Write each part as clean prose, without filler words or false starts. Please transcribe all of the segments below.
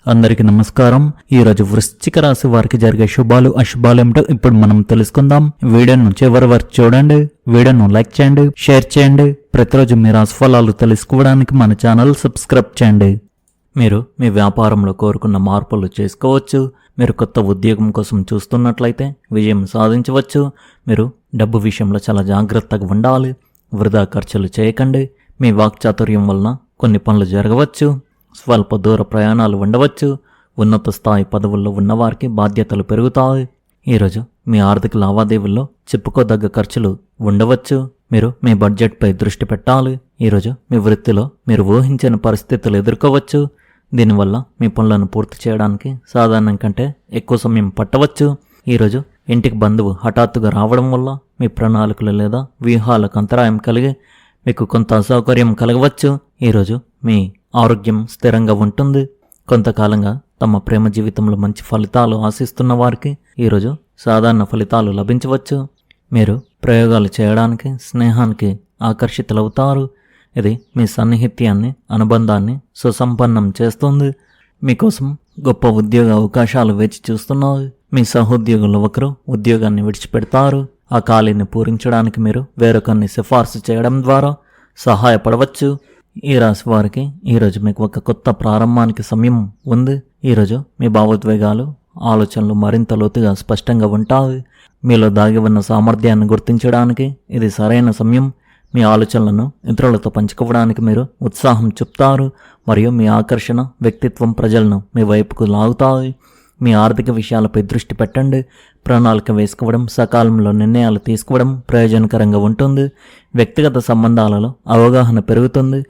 అందరికీ నమస్కారం. ఈ రోజు వృశ్చిక రాశి వారికి జరిగే శుభాలు అశుభాలు ఏమిటో ఇప్పుడు మనం తెలుసుకుందాం. వీడియోను చివరి వరకు చూడండి. వీడియోను లైక్ చేయండి, షేర్ చేయండి. ప్రతిరోజు మీ రాశి ఫలాలు తెలుసుకోవడానికి మన ఛానల్ సబ్స్క్రైబ్ చేయండి. మీరు మీ వ్యాపారంలో కోరుకున్న మార్పులు చేసుకోవచ్చు. మీరు కొత్త ఉద్యోగం కోసం చూస్తున్నట్లయితే విజయం సాధించవచ్చు. మీరు డబ్బు విషయంలో చాలా జాగ్రత్తగా ఉండాలి. వృధా ఖర్చులు చేయకండి. మీ వాక్చాతుర్యం వలన కొన్ని పనులు జరగవచ్చు. స్వల్ప దూర ప్రయాణాలు ఉండవచ్చు. ఉన్నత స్థాయి పదవుల్లో ఉన్నవారికి బాధ్యతలు పెరుగుతాయి. ఈరోజు మీ ఆర్థిక లావాదేవీల్లో చెప్పుకోదగ్గ ఖర్చులు ఉండవచ్చు. మీరు మీ బడ్జెట్పై దృష్టి పెట్టాలి. ఈరోజు మీ వృత్తిలో మీరు ఊహించని పరిస్థితులు ఎదుర్కోవచ్చు. దీనివల్ల మీ పనులను పూర్తి చేయడానికి సాధారణం కంటే ఎక్కువ సమయం పట్టవచ్చు. ఈరోజు ఇంటికి బంధువు హఠాత్తుగా రావడం వల్ల మీ ప్రణాళికలు లేదా వ్యూహాలకు అంతరాయం కలిగి మీకు కొంత అసౌకర్యం కలగవచ్చు. ఈరోజు మీ ఆరోగ్యం స్థిరంగా ఉంటుంది. కొంతకాలంగా తమ ప్రేమ జీవితంలో మంచి ఫలితాలు ఆశిస్తున్న వారికి ఈరోజు సాధారణ ఫలితాలు లభించవచ్చు. మీరు ప్రయోగాలు చేయడానికి స్నేహానికి ఆకర్షితులవుతారు. ఇది మీ సన్నిహిత్యాన్ని అనుబంధాన్ని సుసంపన్నం చేస్తుంది. మీకోసం గొప్ప ఉద్యోగ అవకాశాలు వేచి చూస్తున్నాయి. మీ సహోద్యోగులు ఒకరు ఉద్యోగాన్ని విడిచిపెడతారు. ఆ ఖాళీని పూరించడానికి మీరు వేరొకరిని సిఫార్సు చేయడం ద్వారా సహాయపడవచ్చు. ఈ రాశి వారికి ఈరోజు మీకు ఒక కొత్త ప్రారంభానికి సమయం ఉంది. ఈరోజు మీ భావోద్వేగాలు ఆలోచనలు మరింత లోతుగా స్పష్టంగా ఉంటాయి. మీలో దాగి ఉన్న సామర్థ్యాన్ని గుర్తించడానికి ఇది సరైన సమయం. మీ ఆలోచనలను ఇతరులతో పంచుకోవడానికి మీరు ఉత్సాహం చూపుతారు మరియు మీ ఆకర్షణ వ్యక్తిత్వం ప్రజలను మీ వైపుకు లాగుతాయి. మీ ఆర్థిక విషయాలపై దృష్టి పెట్టండి. ప్రణాళిక వేసుకోవడం, సకాలంలో నిర్ణయాలు తీసుకోవడం ప్రయోజనకరంగా ఉంటుంది. వ్యక్తిగత సంబంధాలలో అవగాహన పెరుగుతుంది.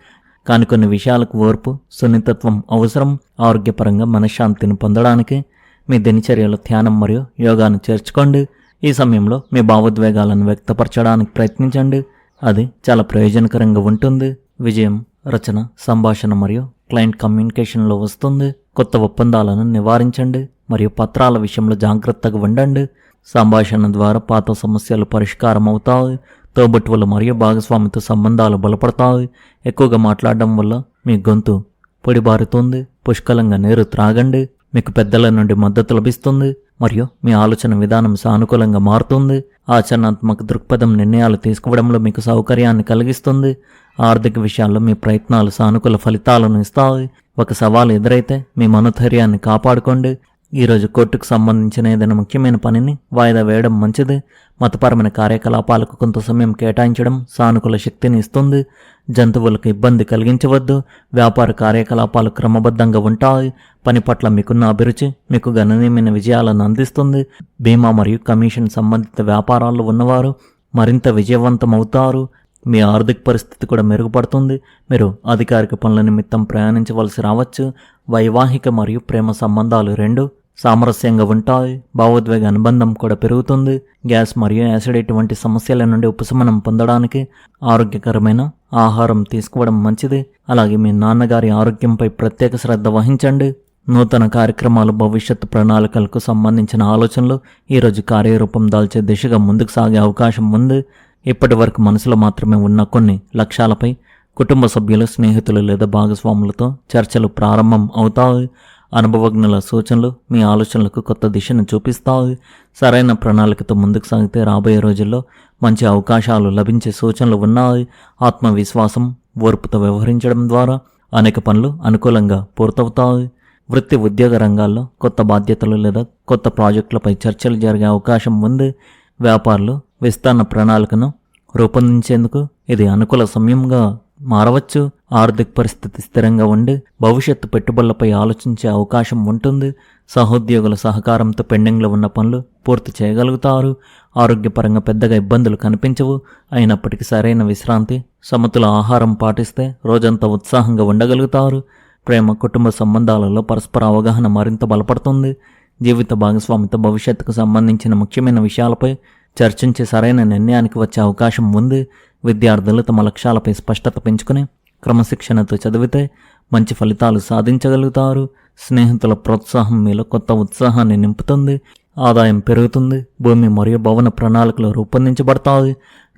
కానీ కొన్ని విషయాలకు ఓర్పు, సున్నితత్వం అవసరం. ఆరోగ్యపరంగా మనశ్శాంతిని పొందడానికి మీ దినచర్యలో ధ్యానం మరియు యోగాను చేర్చుకోండి. ఈ సమయంలో మీ భావోద్వేగాలను వ్యక్తపరచడానికి ప్రయత్నించండి. అది చాలా ప్రయోజనకరంగా ఉంటుంది. విజయం రచన, సంభాషణ మరియు క్లయింట్ కమ్యూనికేషన్లో వస్తుంది. కొత్త ఒప్పందాలను నివారించండి మరియు పత్రాల విషయంలో జాగ్రత్తగా ఉండండి. సంభాషణ ద్వారా పాత సమస్యలు పరిష్కారం అవుతాయి. తోబుట్టువులు మరియు భాగస్వామితో సంబంధాలు బలపడతాయి. ఎక్కువగా మాట్లాడడం వల్ల మీ గొంతు పొడిబారుతుంది. పుష్కలంగా నీరు త్రాగండి. మీకు పెద్దల నుండి మద్దతు లభిస్తుంది మరియు మీ ఆలోచన విధానం సానుకూలంగా మారుతుంది. ఆచరణాత్మక దృక్పథం నిర్ణయాలు తీసుకోవడంలో మీకు సౌకర్యాన్ని కలిగిస్తుంది. ఆర్థిక విషయాల్లో మీ ప్రయత్నాలు సానుకూల ఫలితాలను ఇస్తాయి. ఒక సవాలు ఎదురైతే మీ మనోధైర్యాన్ని కాపాడుకోండి. ఈరోజు కోర్టుకు సంబంధించిన ఏదైనా ముఖ్యమైన పనిని వాయిదా వేయడం మంచిది. మతపరమైన కార్యకలాపాలకు కొంత సమయం కేటాయించడం సానుకూల శక్తిని ఇస్తుంది. జంతువులకు ఇబ్బంది కలిగించవద్దు. వ్యాపార కార్యకలాపాలు క్రమబద్ధంగా ఉంటాయి. పని పట్ల మీకున్న అభిరుచి మీకు గణనీయమైన విజయాలను అందిస్తుంది. బీమా మరియు కమిషన్ సంబంధిత వ్యాపారాల్లో ఉన్నవారు మరింత విజయవంతమవుతారు. మీ ఆర్థిక పరిస్థితి కూడా మెరుగుపడుతుంది. మీరు అధికారిక పనుల నిమిత్తం ప్రయాణించవలసి రావచ్చు. వైవాహిక మరియు ప్రేమ సంబంధాలు రెండు సామరస్యంగా ఉంటాయి. భావోద్వేగ అనుబంధం కూడా పెరుగుతుంది. గ్యాస్ మరియు యాసిడిటీ వంటి సమస్యల నుండి ఉపశమనం పొందడానికి ఆరోగ్యకరమైన ఆహారం తీసుకోవడం మంచిది. అలాగే మీ నాన్నగారి ఆరోగ్యంపై ప్రత్యేక శ్రద్ధ వహించండి. నూతన కార్యక్రమాలు, భవిష్యత్తు ప్రణాళికలకు సంబంధించిన ఆలోచనలు ఈరోజు కార్యరూపం దాల్చే దిశగా ముందుకు సాగే అవకాశం ఉంది. ఇప్పటి వరకు మనసులో మాత్రమే ఉన్న కొన్ని లక్ష్యాలపై కుటుంబ సభ్యులు, స్నేహితులు లేదా భాగస్వాములతో చర్చలు ప్రారంభం అవుతాయి. అనుభవజ్ఞుల సూచనలు మీ ఆలోచనలకు కొత్త దిశను చూపిస్తాయి. సరైన ప్రణాళికతో ముందుకు సాగితే రాబోయే రోజుల్లో మంచి అవకాశాలు లభించే సూచనలు ఉన్నాయి. ఆత్మవిశ్వాసం, ఓర్పుతో వ్యవహరించడం ద్వారా అనేక పనులు అనుకూలంగా పూర్తవుతాయి. వృత్తి, ఉద్యోగ రంగాల్లో కొత్త బాధ్యతలు లేదా కొత్త ప్రాజెక్టులపై చర్చలు జరిగే అవకాశం ఉంది. వ్యాపారులు విస్తరణ ప్రణాళికను రూపొందించేందుకు ఇది అనుకూల సమయంగా మారవచ్చు. ఆర్థిక పరిస్థితి స్థిరంగా ఉండి భవిష్యత్తు పెట్టుబడులపై ఆలోచించే అవకాశం ఉంటుంది. సహోద్యోగుల సహకారంతో పెండింగ్లో ఉన్న పనులు పూర్తి చేయగలుగుతారు. ఆరోగ్యపరంగా పెద్దగా ఇబ్బందులు కనిపించవు. అయినప్పటికీ సరైన విశ్రాంతి, సమతుల ఆహారం పాటిస్తే రోజంతా ఉత్సాహంగా ఉండగలుగుతారు. ప్రేమ, కుటుంబ సంబంధాలలో పరస్పర అవగాహన మరింత బలపడుతుంది. జీవిత భాగస్వామితో భవిష్యత్తుకు సంబంధించిన ముఖ్యమైన విషయాలపై చర్చించి సరైన నిర్ణయానికి వచ్చే అవకాశం ఉంది. విద్యార్థులు తమ లక్ష్యాలపై స్పష్టత పెంచుకుని క్రమశిక్షణతో చదివితే మంచి ఫలితాలు సాధించగలుగుతారు. స్నేహితుల ప్రోత్సాహం మీలో కొత్త ఉత్సాహాన్ని నింపుతుంది. ఆదాయం పెరుగుతుంది. భూమి మరియు భవన ప్రణాళికలు రూపొందించబడతాయి.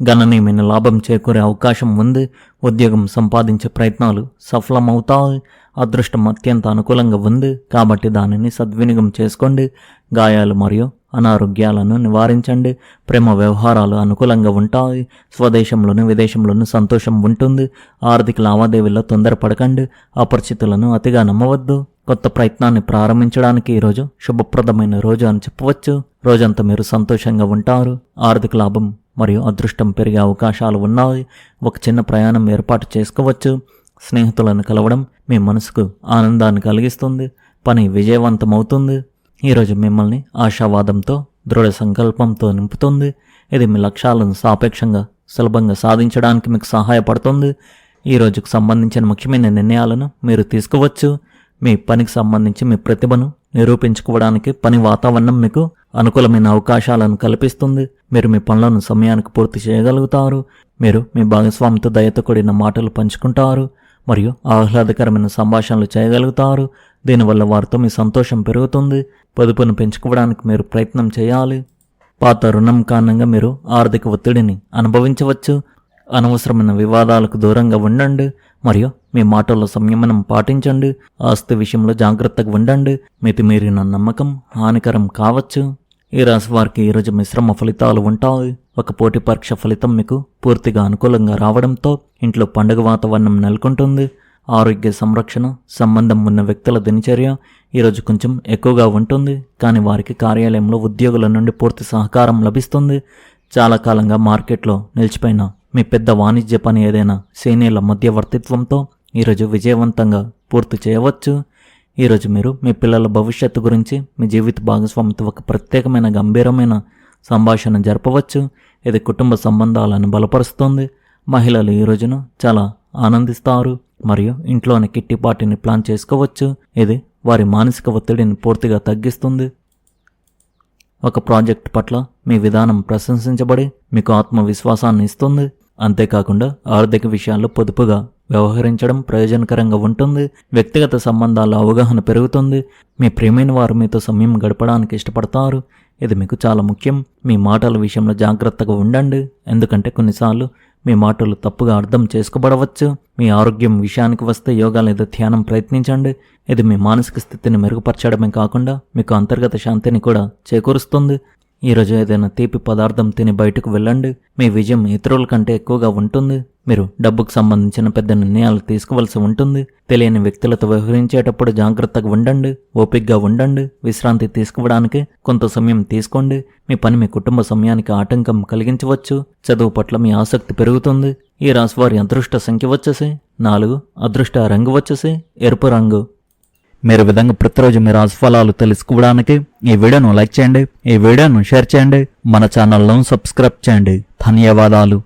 గణనీయమైన లాభం చేకూరే అవకాశం ఉంది. ఉద్యోగం సంపాదించే ప్రయత్నాలు సఫలమవుతాయి. అదృష్టం అత్యంత అనుకూలంగా ఉంది కాబట్టి దానిని సద్వినియోగం చేసుకోండి. గాయాలు మరియు అనారోగ్యాలను నివారించండి. ప్రేమ వ్యవహారాలు అనుకూలంగా ఉంటాయి. స్వదేశంలోని విదేశంలోని సంతోషం ఉంటుంది. ఆర్థిక లావాదేవీల్లో తొందరపడకండి. అపరిచితులను అతిగా నమ్మవద్దు. కొత్త ప్రయత్నాన్ని ప్రారంభించడానికి ఈరోజు శుభప్రదమైన రోజు అని చెప్పవచ్చు. రోజంతా మీరు సంతోషంగా ఉంటారు. ఆర్థిక లాభం మరియు అదృష్టం పెరిగే అవకాశాలు ఉన్నాయి. ఒక చిన్న ప్రయాణం ఏర్పాటు చేసుకోవచ్చు. స్నేహితులను కలవడం మీ మనసుకు ఆనందాన్ని కలిగిస్తుంది. పని విజయవంతమవుతుంది. ఈరోజు మిమ్మల్ని ఆశావాదంతో దృఢ సంకల్పంతో నింపుతుంది. ఇది మీ లక్ష్యాలను సాపేక్షంగా సులభంగా సాధించడానికి మీకు సహాయపడుతుంది. ఈ రోజుకు సంబంధించిన ముఖ్యమైన నిర్ణయాలను మీరు తీసుకోవచ్చు. మీ పనికి సంబంధించి మీ ప్రతిభను నిరూపించుకోవడానికి పని వాతావరణం మీకు అనుకూలమైన అవకాశాలను కల్పిస్తుంది. మీరు మీ పనులను సమయానికి పూర్తి చేయగలుగుతారు. మీరు మీ భాగస్వామితో దయతో కూడిన మాటలు పంచుకుంటారు మరియు ఆహ్లాదకరమైన సంభాషణలు చేయగలుగుతారు. దీనివల్ల వారితో మీ సంతోషం పెరుగుతుంది. పొదుపును పెంచుకోవడానికి మీరు ప్రయత్నం చేయాలి. పాత రుణం కారణంగా మీరు ఆర్థిక ఒత్తిడిని అనుభవించవచ్చు. అనవసరమైన వివాదాలకు దూరంగా ఉండండి మరియు మీ మాటల్లో సంయమనం పాటించండి. ఆస్తి విషయంలో జాగ్రత్తగా ఉండండి. మితిమీరిన నమ్మకం హానికరం కావచ్చు. ఈ రాశి వారికి ఈరోజు మిశ్రమ ఫలితాలు ఉంటాయి. ఒక పోటీ పరీక్ష ఫలితం మీకు పూర్తిగా అనుకూలంగా రావడంతో ఇంట్లో పండుగ వాతావరణం నెలకొంటుంది. ఆరోగ్య సంరక్షణ సంబంధం ఉన్న వ్యక్తుల దినచర్య ఈరోజు కొంచెం ఎక్కువగా ఉంటుంది. కానీ వారికి కార్యాలయంలో ఉద్యోగుల నుండి పూర్తి సహకారం లభిస్తుంది. చాలా కాలంగా మార్కెట్లో నిలిచిపోయిన మీ పెద్ద వాణిజ్య పని ఏదైనా సీనియర్ల మధ్యవర్తిత్వంతో ఈరోజు విజయవంతంగా పూర్తి చేయవచ్చు. ఈరోజు మీరు మీ పిల్లల భవిష్యత్తు గురించి మీ జీవిత భాగస్వామితో ఒక ప్రత్యేకమైన గంభీరమైన సంభాషణ జరపవచ్చు. ఇది కుటుంబ సంబంధాలను బలపరుస్తుంది. మహిళలు ఈ రోజును చాలా ఆనందిస్తారు మరియు ఇంట్లోని కిట్టి పార్టీని ప్లాన్ చేసుకోవచ్చు. ఇది వారి మానసిక ఒత్తిడిని పూర్తిగా తగ్గిస్తుంది. ఒక ప్రాజెక్ట్ పట్ల మీ విధానం ప్రశంసించబడి మీకు ఆత్మవిశ్వాసాన్ని ఇస్తుంది. అంతేకాకుండా ఆర్థిక విషయాల్లో పొదుపుగా వ్యవహరించడం ప్రయోజనకరంగా ఉంటుంది. వ్యక్తిగత సంబంధాల అవగాహన పెరుగుతుంది. మీ ప్రియమైన వారు మీతో సమయం గడపడానికి ఇష్టపడతారు. ఇది మీకు చాలా ముఖ్యం. మీ మాటల విషయంలో జాగ్రత్తగా ఉండండి, ఎందుకంటే కొన్నిసార్లు మీ మాటలు తప్పుగా అర్థం చేసుకోబడవచ్చు. మీ ఆరోగ్యం విషయానికి వస్తే యోగా లేదా ధ్యానం ప్రయత్నించండి. ఇది మీ మానసిక స్థితిని మెరుగుపరచడమే కాకుండా మీకు అంతర్గత శాంతిని కూడా చేకూరుస్తుంది. ఈరోజు ఏదైనా తీపి పదార్థం తిని బయటకు వెళ్ళండి. మీ విజయం ఇతరుల కంటే ఎక్కువగా ఉంటుంది. మీరు డబ్బుకు సంబంధించిన పెద్ద నిర్ణయాలు తీసుకోవాల్సి ఉంటుంది. తెలియని వ్యక్తులతో వ్యవహరించేటప్పుడు జాగ్రత్తగా ఉండండి. ఓపికగా ఉండండి. విశ్రాంతి తీసుకోవడానికి కొంత సమయం తీసుకోండి. మీ పని మీ కుటుంబ సమయానికి ఆటంకం కలిగించవచ్చు. చదువు పట్ల మీ ఆసక్తి పెరుగుతుంది. ఈ రాశి వారి అదృష్ట సంఖ్య వచ్చేసి 4. అదృష్ట రంగు వచ్చేసి ఎరుపు రంగు. మీరు విధంగా ప్రతిరోజు మీ రాశి ఫలాలు తెలుసుకోవడానికి ఈ వీడియోను లైక్ చేయండి, ఈ వీడియోను షేర్ చేయండి, మన ఛానల్ను సబ్స్క్రైబ్ చేయండి. ధన్యవాదాలు.